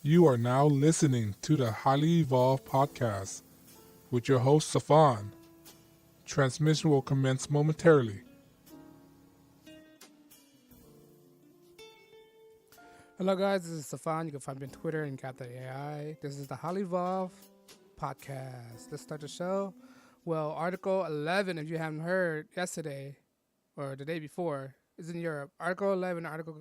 You are now listening to the Highly Evolved Podcast with your host, Safan. Transmission will commence momentarily. Hello, guys. This is Safan. You can find me on Twitter and AI. This is the HighlyEvolved Podcast. Let's start the show. Well, Article 11, if you haven't heard, yesterday or the day before, is in Europe. Article 11, Article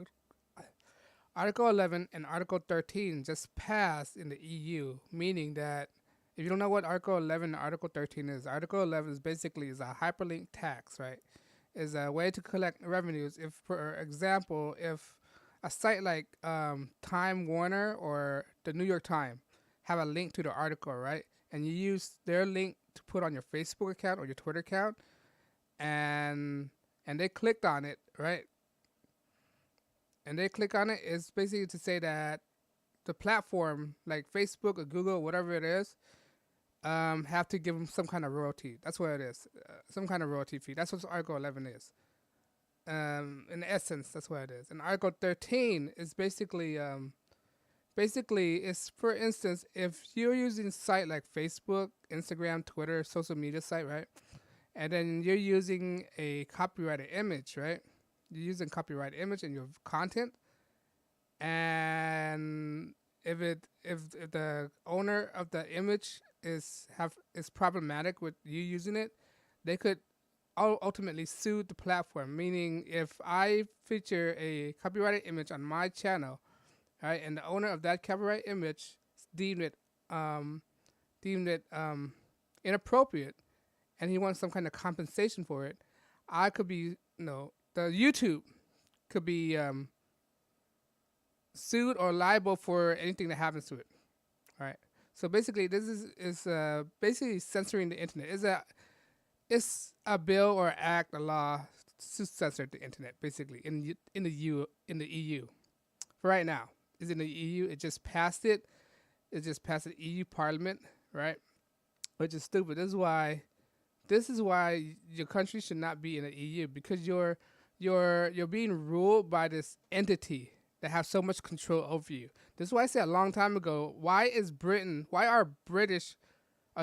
11 and Article 13 just passed in the EU, meaning that if you don't know what Article 11 and Article 13 is, Article 11 is basically is a hyperlink tax, right? Is a way to collect revenues. If, for example, if a site like Time Warner or the New York Times have a link to the article, right? And you use their link to put on your Facebook account or your Twitter account, and they clicked on it, right? And they click on it, it's basically to say that the platform, like Facebook or Google, whatever it is, have to give them some kind of royalty. That's what it is, some kind of royalty fee. That's what Article 11 is. In essence, that's what it is. And Article 13 is basically is, for instance, if you're using a site like Facebook, Instagram, Twitter, social media site, right? And then you're using a copyrighted image, right? You're using copyrighted image in your content, and if the owner of the image is problematic with you using it, they could ultimately sue the platform. Meaning, if I feature a copyrighted image on my channel, right, and the owner of that copyright image deemed it inappropriate, and he wants some kind of compensation for it, I could be the YouTube could be sued or liable for anything that happens to it. All right. So basically, this is basically censoring the internet. It's a bill or act, a law to censor the internet, basically in the EU. For right now, it's in the EU. It just passed it. It just passed the EU Parliament, right? Which is stupid. This is why your country should not be in the EU, because you're being ruled by this entity that has so much control over you. This is why I said a long time ago, why are British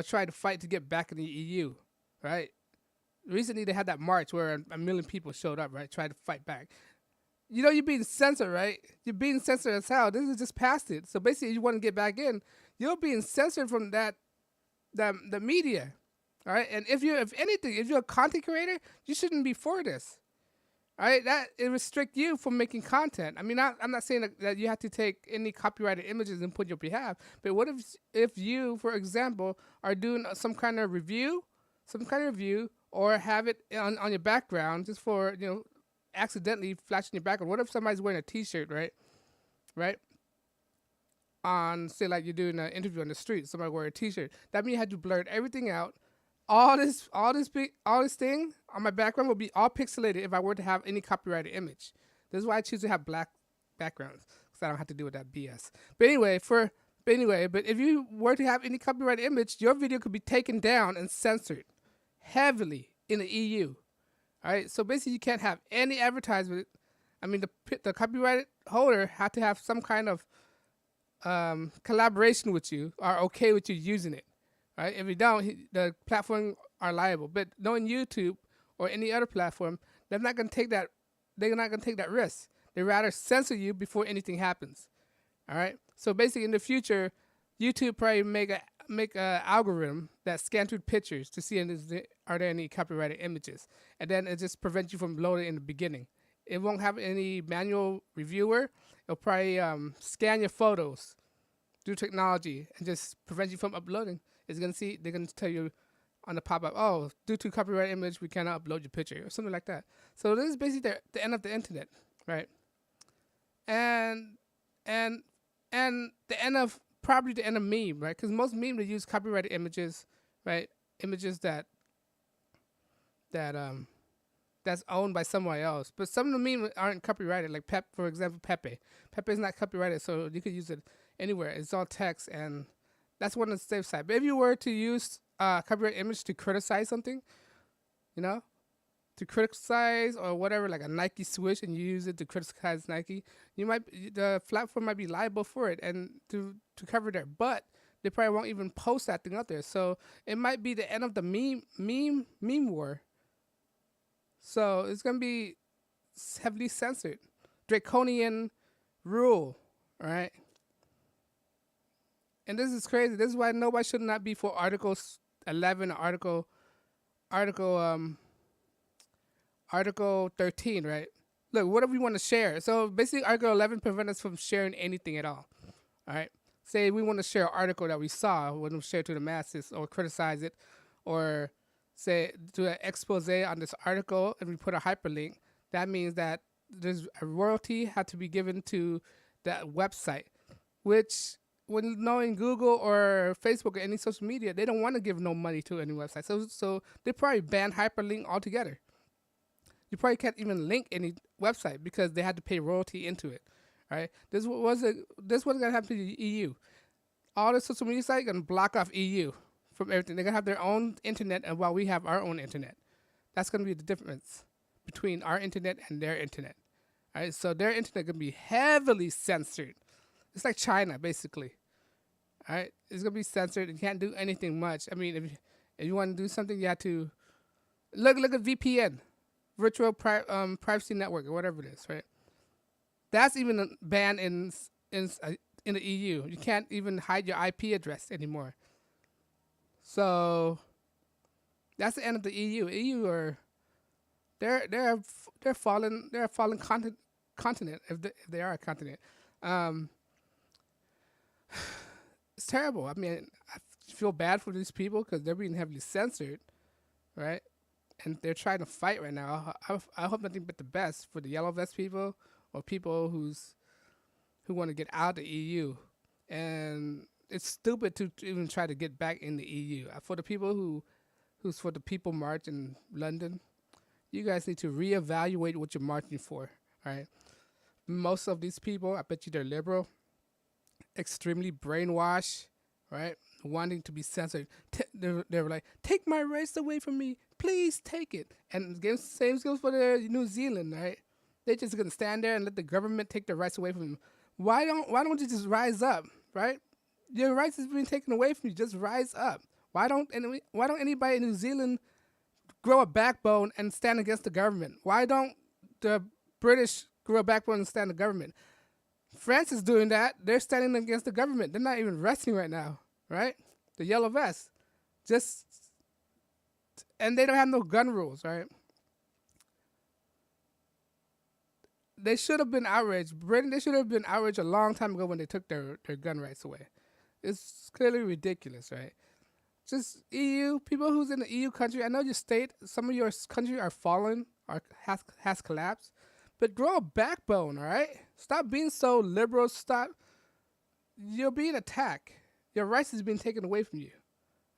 trying to fight to get back in the EU, right? Recently they had that march where a million people showed up, right, tried to fight back. You're being censored, right? You're being censored as hell. This is just past it. So basically, you want to get back in, you're being censored from the media, all right? And if you're a content creator, you shouldn't be for this. All right, that it restricts you from making content. I mean, I'm not saying that you have to take any copyrighted images and put your behalf, but what if you, for example, are doing some kind of review, or have it on your background just for accidentally flashing your background? What if somebody's wearing a T-shirt, right? On, say, like you're doing an interview on the street, somebody wearing a T-shirt. That means you had to blur everything out. All this thing on my background will be all pixelated if I were to have any copyrighted image. This is why I choose to have black backgrounds, because I don't have to deal with that BS. But if you were to have any copyrighted image, your video could be taken down and censored heavily in the EU. All right, so basically you can't have any advertisement. I mean, the copyrighted holder had to have some kind of collaboration with you, or okay with you using it. Right? If you don't, the platform are liable. But knowing YouTube or any other platform, they're not going to take that. They're not going to take that risk. They rather censor you before anything happens. All right. So basically, in the future, YouTube probably make a algorithm that scans through pictures to see are there any copyrighted images, and then it just prevents you from loading in the beginning. It won't have any manual reviewer. It'll probably scan your photos through technology and just prevent you from uploading. They're gonna tell you on the pop-up, oh, due to copyright image, we cannot upload your picture or something like that. So this is basically the end of the internet, right? And the end of meme, right? Because most memes they use copyrighted images, right? Images that's owned by somebody else. But some of the memes aren't copyrighted, like for example, Pepe. Pepe is not copyrighted, so you could use it anywhere. It's all text, and that's one of the safe side. But if you were to use copyright image to criticize something, to criticize or whatever, like a Nike swoosh, and you use it to criticize Nike, the platform might be liable for it and to cover that. But they probably won't even post that thing out there. So it might be the end of the meme war. So it's gonna be heavily censored, draconian rule, right? And this is crazy. This is why nobody should not be for Article 11, Article Article 13, right? Look, what do we want to share? So basically, Article 11 prevents us from sharing anything at all. All right. Say we want to share an article that we saw, we want to share to the masses or criticize it, or say do an expose on this article, and we put a hyperlink. That means that there's a royalty had to be given to that website, which when knowing Google or Facebook or any social media, they don't want to give no money to any website. So they probably ban hyperlink altogether. You probably can't even link any website because they had to pay royalty into it. Right? This was gonna happen to the EU. All the social media sites gonna block off EU from everything. They're gonna have their own internet, and while we have our own internet, that's gonna be the difference between our internet and their internet. All right? So their internet gonna be heavily censored. It's like China, basically. All right? It's gonna be censored. You can't do anything much. I mean, if you want to do something, you have to look at VPN, virtual privacy network, or whatever it is, right? That's even banned in the EU. You can't even hide your IP address anymore. So that's the end of the EU. EU are they're fallen continent if they are a continent. It's terrible. I mean, I feel bad for these people because they're being heavily censored, right? And they're trying to fight right now. I hope nothing but the best for the yellow vest people or people who want to get out of the EU. And it's stupid to even try to get back in the EU. For the people who's for the People March in London, you guys need to reevaluate what you're marching for, right? Most of these people, I bet you they're liberal, extremely brainwashed, right? Wanting to be censored. They're like, take my rights away from me. Please take it. And same goes for New Zealand, right? They're just gonna stand there and let the government take their rights away from them. Why don't you just rise up, right? Your rights is being taken away from you. Just rise up. Why don't anybody in New Zealand grow a backbone and stand against the government? Why don't the British grow a backbone and stand the government? France is doing that. They're standing against the government. They're not even resting right now, right? The yellow vest. And they don't have no gun rules, right? They should have been outraged. Britain, they should have been outraged a long time ago when they took their gun rights away. It's clearly ridiculous, right? Just EU, people who's in the EU country, I know your state, some of your country are fallen, or has collapsed, but grow a backbone, all right? Stop being so liberal. You're being attacked. Your rights is being taken away from you,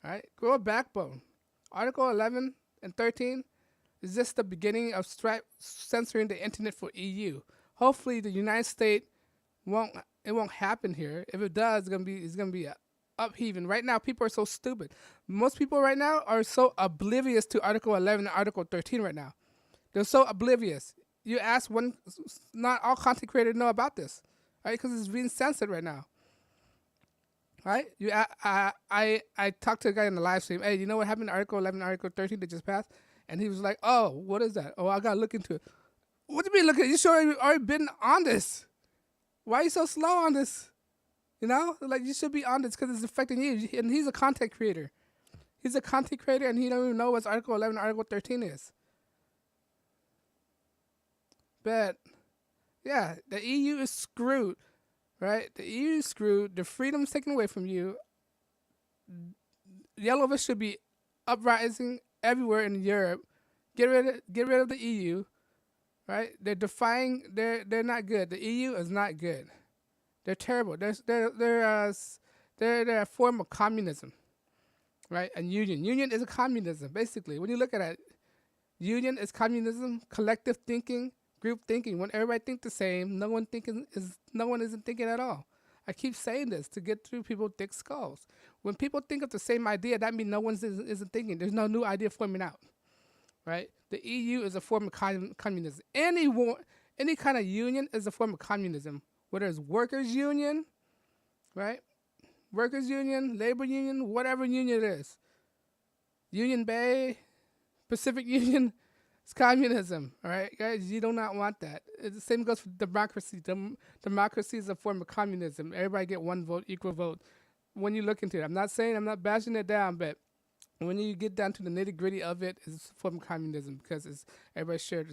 all right? Grow a backbone. Article 11 and 13 is just the beginning of censoring the internet for EU. Hopefully, the United States won't happen here. If it does, it's gonna be a upheaving. Right now, people are so stupid. Most people right now are so oblivious to Article 11 and Article 13 right now. They're so oblivious. You ask one, not all content creators know about this, right? Because it's being censored right now. Right? I talked to a guy in the live stream. Hey, you know what happened to Article 11 and Article 13 that just passed? And he was like, oh, what is that? Oh, I got to look into it. What do you mean look at it? You sure you've already been on this? Why are you so slow on this? You know? Like, you should be on this because it's affecting you. And he's a content creator. He's a content creator and he don't even know what Article 11 and Article 13 is. But, yeah, the EU is screwed. Right? The EU is screwed. The freedom's taken away from you. Yellow Vest should be uprising everywhere in Europe. Get rid of the EU. Right? They're not good. The EU is not good. They're terrible. They're a form of communism. Right? And union is a communism, basically. When you look at it, union is communism, collective thinking, group thinking. When everybody thinks the same, no one isn't thinking at all. I keep saying this to get through people's thick skulls. When people think of the same idea, that means no one isn't thinking. There's no new idea forming out, right? The EU is a form of communism. Any kind of union is a form of communism, whether it's workers' union, right? Workers' union, labor union, whatever union it is. Union Bay, Pacific Union, it's communism, all right, guys? You do not want that. The same goes for democracy. Democracy is a form of communism. Everybody get one vote, equal vote. When you look into it, I'm not bashing it down, but when you get down to the nitty gritty of it, it's a form of communism because it's everybody shared.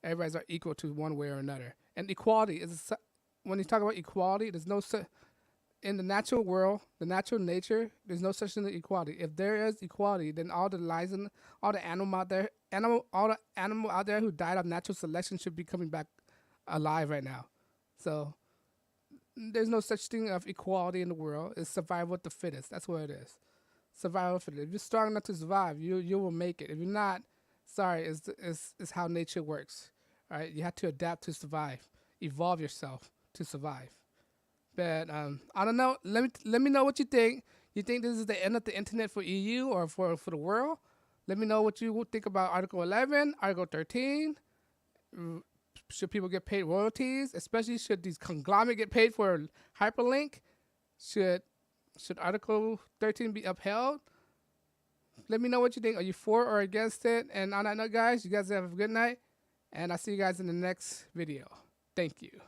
Everybody's are equal to one way or another. And equality is when you talk about equality, there's no in the natural world, the natural nature, there's no such thing as equality. If there is equality, then all the lives and all the animal out there who died of natural selection should be coming back alive right now. So there's no such thing of equality in the world. It's survival of the fittest. That's what it is. Survival of the fittest. If you're strong enough to survive, you will make it. If you're not, sorry, it's how nature works. All right, you have to adapt to survive, evolve yourself to survive. But I don't know. Let me know what you think. You think this is the end of the internet for EU or for the world? Let me know what you think about Article 11, Article 13. Should people get paid royalties? Especially should these conglomerates get paid for hyperlink? Should Article 13 be upheld? Let me know what you think. Are you for or against it? And on that note, guys, you guys have a good night. And I'll see you guys in the next video. Thank you.